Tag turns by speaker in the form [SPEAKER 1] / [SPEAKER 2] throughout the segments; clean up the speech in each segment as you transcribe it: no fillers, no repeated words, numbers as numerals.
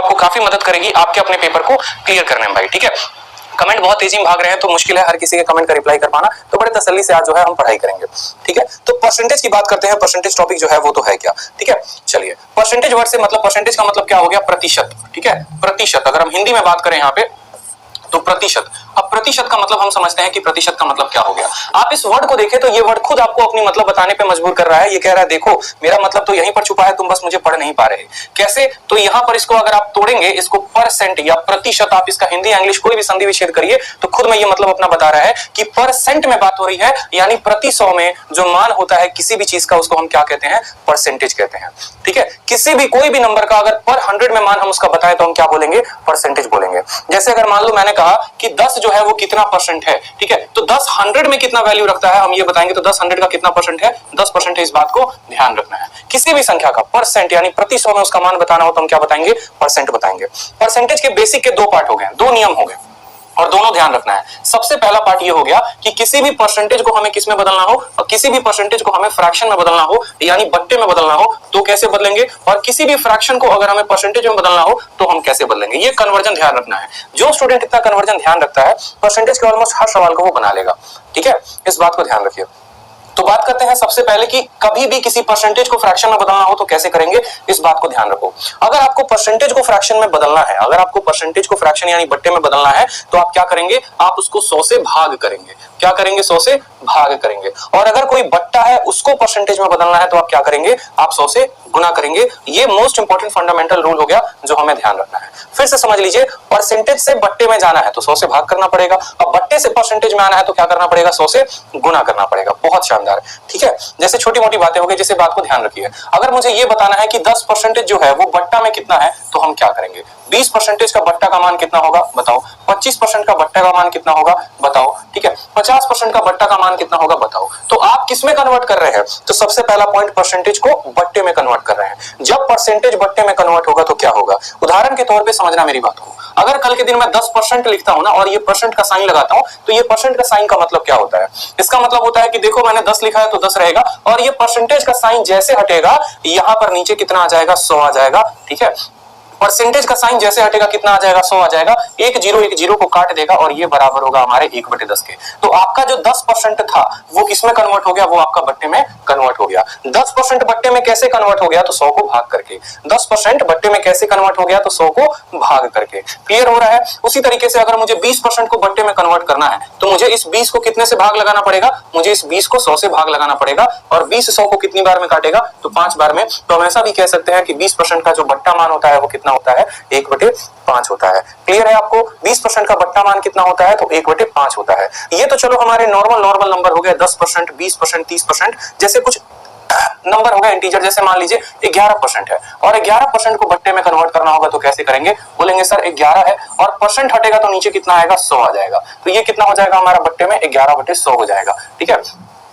[SPEAKER 1] आपको काफी मदद करेगी आपके अपने पेपर को क्लियर करने में भाई। ठीक है, कमेंट बहुत तेजी में भाग रहे हैं तो मुश्किल है हर किसी के कमेंट का रिप्लाई कर पाना, तो बड़े तसल्ली से आज जो है हम पढ़ाई करेंगे। ठीक है, तो परसेंटेज की बात करते हैं। परसेंटेज टॉपिक जो है वो तो है क्या। ठीक है, चलिए परसेंटेज वर्ड से मतलब परसेंटेज का मतलब क्या हो गया, प्रतिशत। ठीक है, प्रतिशत अगर हम हिंदी में बात करें यहाँ पे तो प्रतिशत। अब प्रतिशत का मतलब हम समझते हैं कि प्रतिशत का मतलब क्या हो गया। आप इस वर्ड को देखें तो ये वर्ड खुद आपको अपनी मतलब बताने पे मजबूर कर रहा है। ये कह रहा है देखो मेरा मतलब तो यहीं पर छुपा है, तुम बस मुझे पढ़ नहीं पा रहे। कैसे, तो यहाँ पर इसको अगर आप तोड़ेंगे, इसको परसेंट या प्रतिशत, आप इसका हिंदी इंग्लिश कोई भी संधि विच्छेद करिए तो खुद में ये मतलब अपना बता रहा है कि परसेंट में बात हो रही है, यानी प्रति 100 में जो मान होता है किसी भी चीज का उसको हम क्या कहते हैं, परसेंटेज कहते हैं। ठीक है, किसी भी कोई भी नंबर का अगर पर 100 में मान हम उसका बताएं तो हम क्या बोलेंगे, परसेंटेज बोलेंगे। जैसे अगर मान लो मैंने कहा कि 10 जो है वो कितना परसेंट है। ठीक है, तो 10 100 में कितना वैल्यू रखता है हम ये बताएंगे, तो 10 100 का कितना परसेंट है, 10% है। इस बात को ध्यान रखना है। किसी भी संख्या का परसेंट यानी प्रति 100 में उसका मान बताना हो तो हम क्या बताएंगे, परसेंट बताएंगे। परसेंटेज के बेसिक के दो पार्ट हो गए, दो नियम हो गए और दोनों ध्यान रखना है। सबसे पहला पार्ट ये हो गया कि किसी भी परसेंटेज को हमें किस में बदलना हो, और किसी भी परसेंटेज को हमें फ्रैक्शन में बदलना हो यानी बट्टे में बदलना हो तो कैसे बदलेंगे, और किसी भी फ्रैक्शन को अगर हमें परसेंटेज में बदलना हो तो हम कैसे बदलेंगे। ये कन्वर्जन ध्यान रखना है। जो स्टूडेंट इतना कन्वर्जन ध्यान रखता है परसेंटेज के ऑलमोस्ट हर सवाल को वो बना लेगा। ठीक है, इस बात को ध्यान रखिए। तो बात करते हैं सबसे पहले कि कभी भी किसी परसेंटेज को फ्रैक्शन में बदलना हो तो कैसे करेंगे, इस बात को ध्यान रखो। अगर आपको परसेंटेज को फ्रैक्शन में बदलना है, अगर आपको परसेंटेज को फ्रैक्शन यानी बट्टे में बदलना है तो आप क्या करेंगे, आप उसको 100 से भाग करेंगे। क्या करेंगे, 100 से भाग करेंगे। और अगर कोई बट्टा है उसको परसेंटेज में बदलना है तो आप क्या करेंगे, आप 100 से गुना करेंगे। ये मोस्ट इंपॉर्टेंट फंडामेंटल रूल हो गया जो हमें ध्यान रखना है। फिर से समझ लीजिए, परसेंटेज से बट्टे में जाना है तो 100 से भाग करना पड़ेगा, अब बट्टे से परसेंटेज में आना है तो क्या करना पड़ेगा, 100 से गुना करना पड़ेगा। बहुत शानदार। ठीक है, जैसे छोटी मोटी बातें हो गई, जैसे बात को ध्यान रखिए। अगर मुझे ये बताना है कि 10% जो है वो बट्टा में कितना है तो हम क्या करेंगे, 20% का बट्टा का मान कितना होगा बताओ, 25% का बट्टा का मान कितना होगा बताओ। ठीक है, 50% का बट्टा का मान कितना होगा बताओ। तो आप किस में कन्वर्ट कर रहे हैं, तो सबसे पहला पॉइंट परसेंटेज को बट्टे में कन्वर्ट कर रहे हैं। जब परसेंटेज बट्टे में कन्वर्ट होगा तो क्या होगा, उदाहरण के तौर पे समझना मेरी बात को। अगर कल के दिन मैं 10% लिखता हूं ना और ये परसेंट का साइन लगाता हूं तो ये परसेंट का साइन का मतलब क्या होता है, इसका मतलब होता है कि देखो मैंने 10 लिखा है तो 10 रहेगा, और ये परसेंटेज का साइन जैसे हटेगा यहां पर नीचे कितना आ जाएगा, 100 आ जाएगा। ठीक है, परसेंटेज का साइन जैसे हटेगा कितना आ जाएगा, 100 आ जाएगा। एक जीरो को काट देगा और ये बराबर होगा हमारे 1/10 के। तो आपका जो 10% था वो किसमें कन्वर्ट हो गया, वो आपका बट्टे में कन्वर्ट हो गया। 10% बट्टे में कैसे कन्वर्ट हो गया, तो 100 को भाग करके। 10% बट्टे में कैसे कन्वर्ट हो गया, तो 100 को भाग करके। क्लियर हो रहा है। उसी तरीके से अगर मुझे 20% को बट्टे में कन्वर्ट करना है तो मुझे इस 20 को कितने से भाग लगाना पड़ेगा, मुझे इस 20 को 100 से भाग लगाना पड़ेगा। और 20 100 को कितनी बार में काटेगा, तो 5 बार में। तो हम ऐसा भी कह सकते हैं कि 20% का जो बट्टा मान होता है वो कितना होता है, 1/5 होता है। क्लियर है आपको, 20% का बट्टा मान कितना होता है, तो 1/5 होता है। ये तो चलो हमारे नॉर्मल नंबर हो गए, 10%, 20%, 30%। जैसे कुछ नंबर हो गए इंटीजर, जैसे मान लीजिए 11% है और 11% को बट्टे में कन्वर्ट करना होगा तो कैसे करेंगे, बोलेंगे सर 11 है और परसेंट हटेगा तो नीचे कितना आएगा, 100 आ जाएगा। तो ये कितना हो जाएगा हमारा बट्टे में, 11/100 हो जाएगा। ठीक है,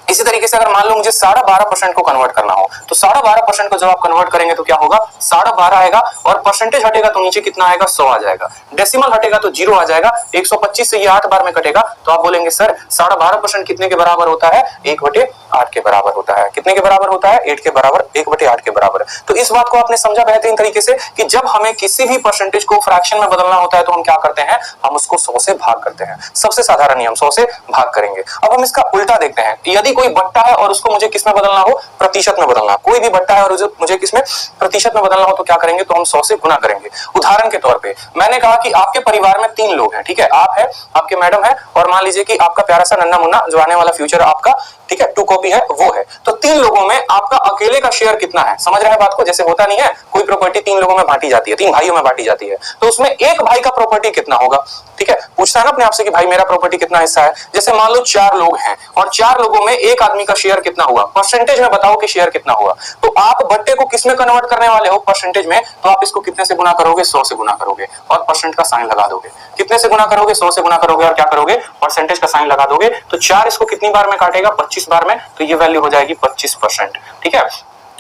[SPEAKER 1] इसी तरीके से अगर मान लो मुझे 12.5% को कन्वर्ट करना हो तो 12.5% को जब आप कन्वर्ट करेंगे तो क्या होगा, 12.5 आएगा और परसेंटेज हटेगा तो नीचे कितना आएगा, 100 आ जाएगा। डेसिमल हटेगा तो 0 आ जाएगा। 125 से ये 8 बार में कटेगा तो आप बोलेंगे सर 12.5% कितने के बराबर होता है, 1/8 के बराबर होता है। कितने के बराबर होता है, 8 के बराबर, 1/8 के बराबर। तो इस बात को आपने समझा बेहतरीन तरीके से कि जब हमें किसी भी परसेंटेज को फ्रैक्शन में बदलना होता है तो हम क्या करते हैं, हम उसको 100 से भाग करते हैं। सबसे साधारण नियम, 100 से भाग करेंगे। अब हम इसका उल्टा देखते हैं। यदि कोई बट्टा है और उसको मुझे किस में बदलना हो, प्रतिशत में बदलना। कोई भी बट्टा है और मुझे किस में, प्रतिशत में बदलना हो तो क्या करेंगे, तो हम 100 से गुना करेंगे। उदाहरण के तौर पे मैंने कहा कि आपके परिवार में 3 लोग हैं। ठीक है, आप है, आपके मैडम है और मान लीजिए कि आपका प्यारा सा नन्ना मुन्ना जो आने वाला फ्यूचर आपका, ठीक है, 2 कॉपी है वो है। तो 3 लोगों में आपका अकेले का शेयर कितना है, समझ रहे हैं बात को। जैसे होता नहीं है कोई प्रॉपर्टी 3 लोगों में बांटी जाती है, 3 भाइयों में बांटी जाती है, तो उसमें एक भाई का प्रॉपर्टी कितना होगा। ठीक है, पूछता है ना अपने आप से कि भाई मेरा प्रॉपर्टी कितना हिस्सा है। जैसे मान लो 4 लोग हैं और 4 लोगों में एक आदमी का शेयर कितना हुआ, परसेंटेज में बताओ कि शेयर कितना हुआ। तो आप बट्टे को किस में कन्वर्ट करने वाले हो, परसेंटेज में। तो आप इसको कितने से गुना करोगे, 100 से गुना करोगे और परसेंट का साइन लगा दोगे। कितने से गुना करोगे, 100 से गुना करोगे और क्या करोगे, परसेंटेज का साइन लगा दोगे। तो 4 इसको कितनी बार में काटेगा, 25 बार में। तो ये वैल्यू हो जाएगी 25%। ठीक है,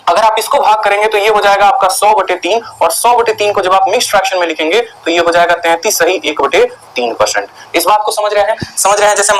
[SPEAKER 1] अगर आप इसको भाग करेंगे तो ये हो जाएगा आपका 100/3 और 100/3 को जब आप मिक्स फ्रैक्शन में लिखेंगे तो ये हो जाएगा 33 सही 1/3%। इस बात को समझ रहे हैं, समझ रहे हैं। जैसे